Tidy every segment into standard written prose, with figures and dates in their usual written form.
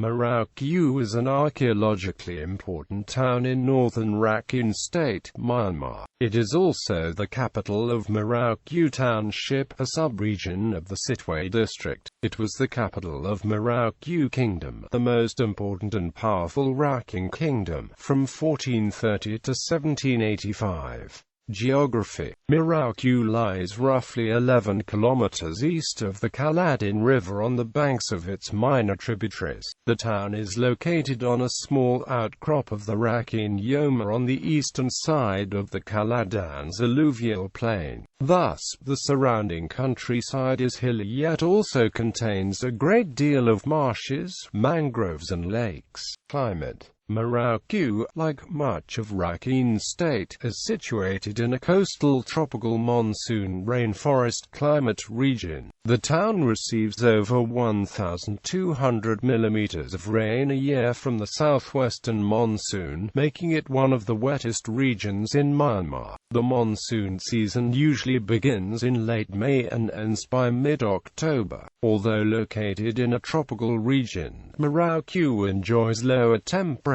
Mrauk-U is an archaeologically important town in northern Rakhine State, Myanmar. It is also the capital of Mrauk-U Township, a sub-region of the Sittwe District. It was the capital of Mrauk U Kingdom, the most important and powerful Rakhine Kingdom, from 1430 to 1785. Geography: Mrauk-U lies roughly 11 kilometers east of the Kaladin River on the banks of its minor tributaries. The town is located on a small outcrop of the Rakhine Yoma on the eastern side of the Kaladin's alluvial plain. Thus, the surrounding countryside is hilly yet also contains a great deal of marshes, mangroves and lakes. Climate: Mrauk-U, like much of Rakhine State, is situated in a coastal tropical monsoon rainforest climate region. The town receives over 1,200 millimeters of rain a year from the southwestern monsoon, making it one of the wettest regions in Myanmar. The monsoon season usually begins in late May and ends by mid-October. Although located in a tropical region, Mrauk-U enjoys lower temperatures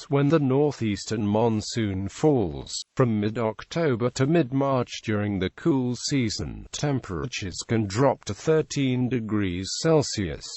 when the northeastern monsoon falls. From mid-October to mid-March during the cool season, temperatures can drop to 13 degrees Celsius.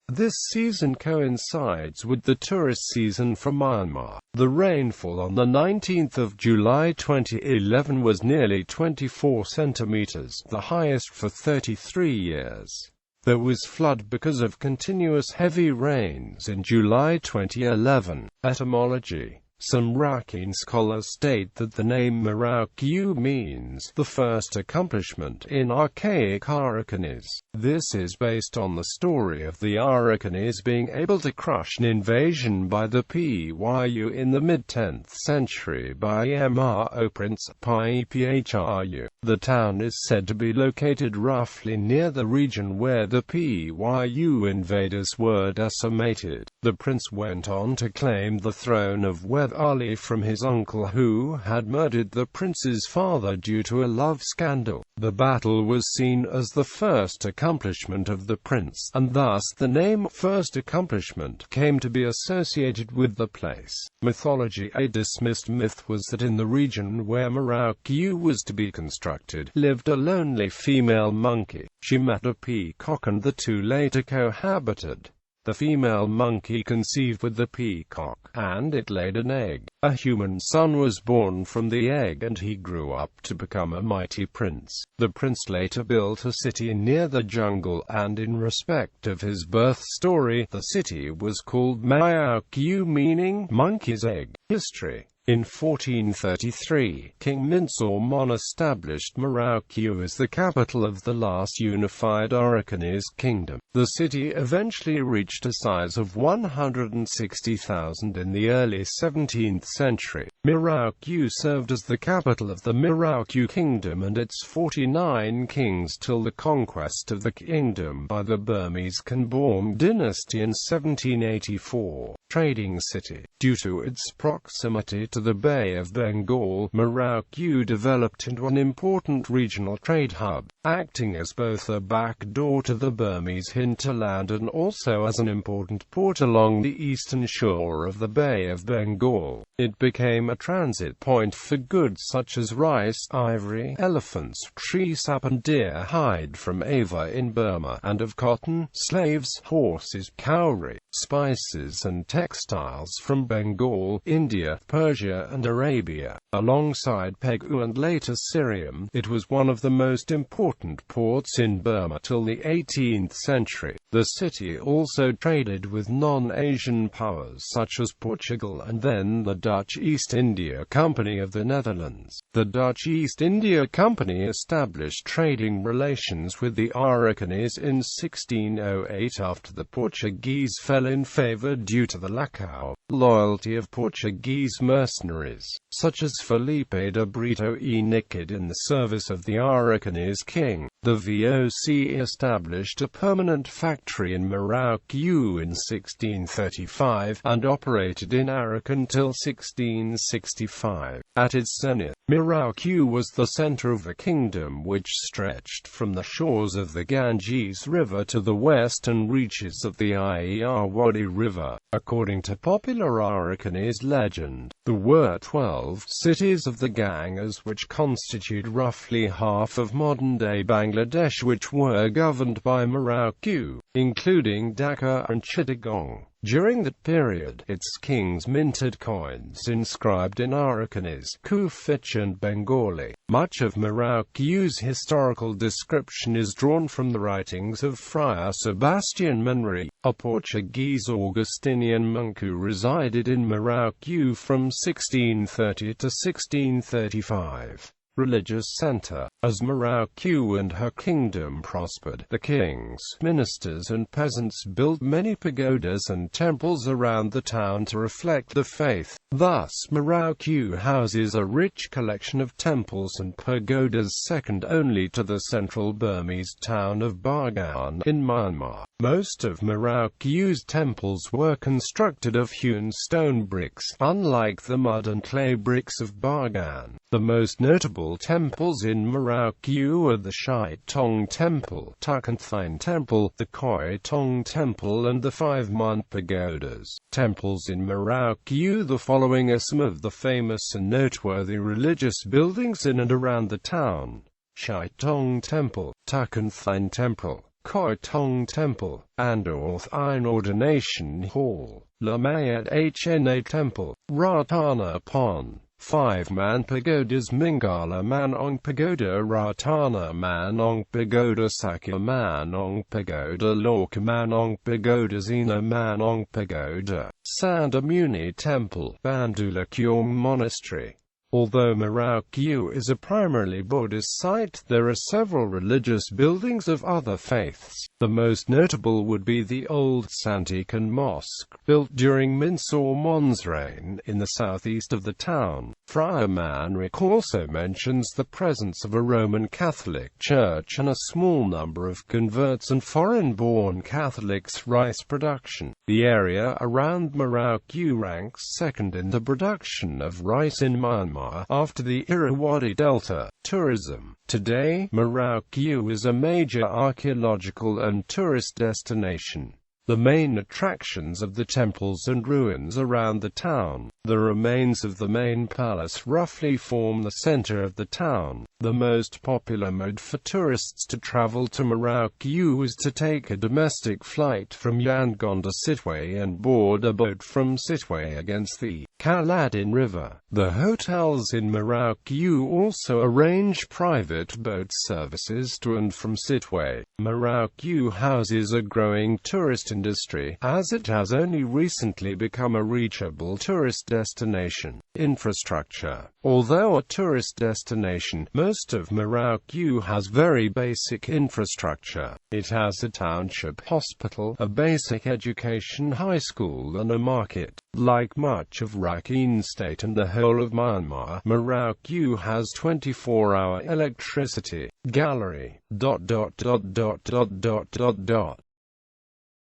This season coincides with the tourist season for Myanmar. The rainfall on the 19th of July 2011 was nearly 24 centimeters, the highest for 33 years. There was flood because of continuous heavy rains in July 2011. Etymology: some Rakhine scholars state that the name Mrauk-U means the first accomplishment in archaic Arakanese. This is based on the story of the Arakanese being able to crush an invasion by the Pyu in the mid-10th century by Mrauk Prince Phru. The town is said to be located roughly near the region where the Pyu invaders were decimated. The prince went on to claim the throne of Ali from his uncle who had murdered the prince's father due to a love scandal. The battle was seen as the first accomplishment of the prince, and thus the name First Accomplishment came to be associated with the place. Mythology: a dismissed myth was that in the region where Mrauk-U was to be constructed, lived a lonely female monkey. She met a peacock and the two later cohabited. The female monkey conceived with the peacock, and it laid an egg. A human son was born from the egg and he grew up to become a mighty prince. The prince later built a city near the jungle, and in respect of his birth story, the city was called Mrauk-U, meaning monkey's egg. History: in 1433, King Minsormon established Mrauk-U as the capital of the last unified Arakanese kingdom. The city eventually reached a size of 160,000 in the early 17th century. Mrauk-U served as the capital of the Mrauk U Kingdom and its 49 kings till the conquest of the kingdom by the Burmese Khanbaum dynasty in 1784. Trading city: due to its proximity to the Bay of Bengal, Mrauk-U developed into an important regional trade hub, acting as both a backdoor to the Burmese hinterland and also as an important port along the eastern shore of the Bay of Bengal. It became a transit point for goods such as rice, ivory, elephants, tree sap and deer hide from Ava in Burma, and of cotton, slaves, horses, cowrie, spices and textiles from Bengal, India, Persia and Arabia. Alongside Pegu and later Syriam, it was one of the most important ports in Burma till the 18th century. The city also traded with non-Asian powers such as Portugal and then the Dutch East India Company of the Netherlands. The Dutch East India Company established trading relations with the Arakanese in 1608 after the Portuguese fell in favor due to the lack of loyalty of Portuguese mercenaries, such as Felipe de Brito e Niquid in the service of the Arakanese king. The VOC established a permanent factory in Mrauk-U in 1635, and operated in Arakan till 1665. At its zenith, Mrauk-U was the center of a kingdom which stretched from the shores of the Ganges River to the western reaches of the Irrawaddy River. According to popular Arakanese legend, there were 12 cities of the Ganges which constitute roughly half of modern-day Bangladesh, which were governed by Mrauk-U, including Dhaka and Chittagong. During that period, its kings minted coins inscribed in Arakanese, Kufic and Bengali. Much of Mrauk-U's historical description is drawn from the writings of Friar Sebastian Menri, a Portuguese Augustinian monk who resided in Mrauk-U from 1630 to 1635. Religious center. As Mrauk-U and her kingdom prospered, the kings, ministers and peasants built many pagodas and temples around the town to reflect the faith. Thus, Mrauk-U houses a rich collection of temples and pagodas second only to the central Burmese town of Bagan in Myanmar. Most of Mrauk-U's temples were constructed of hewn stone bricks, unlike the mud and clay bricks of Bagan. The most notable temples in Mrauk-U are the Shai Tong Temple, Tukanthine Temple, the Koi Tong Temple and the 5 Mun Pagodas. Temples in Mrauk-U. The following are some of the famous and noteworthy religious buildings in and around the town: Shai Tong Temple, Tukanthine Temple, Koi Tong Temple, Andorth Ein Ordination Hall, Lamayat Hna Temple, Ratana Pon, 5 Man Pagodas, Mingala Manong Pagoda, Ratana Manong Pagoda, Sakya Manong Pagoda, Lorca Manong Pagoda, Zena Manong Pagoda, Sandamuni Temple, Bandula Kyong Monastery. Although Mrauk-U is a primarily Buddhist site, there are several religious buildings of other faiths. The most notable would be the old Santikan Mosque, built during Minsur Mon's reign, in the southeast of the town. Friar Manrik also mentions the presence of a Roman Catholic church and a small number of converts and foreign-born Catholics' rice production. The area around Mrauk-U ranks second in the production of rice in Myanmar, after the Irrawaddy Delta. Tourism. Today, Mrauk-U is a major archaeological and tourist destination. The main attractions of the temples and ruins around the town. The remains of the main palace roughly form the center of the town. The most popular mode for tourists to travel to Mrauk-U is to take a domestic flight from Yangon to Sittwe and board a boat from Sittwe against the Kaladin River. The hotels in Mrauk-U also arrange private boat services to and from Sittwe. Mrauk-U houses a growing tourist industry, as it has only recently become a reachable tourist destination. Infrastructure. Although a tourist destination, most of Mrauk-U has very basic infrastructure. It has a township hospital, a basic education high school and a market. Like much of Rakhine State and the whole of Myanmar, Mrauk-U has 24-hour electricity. Gallery.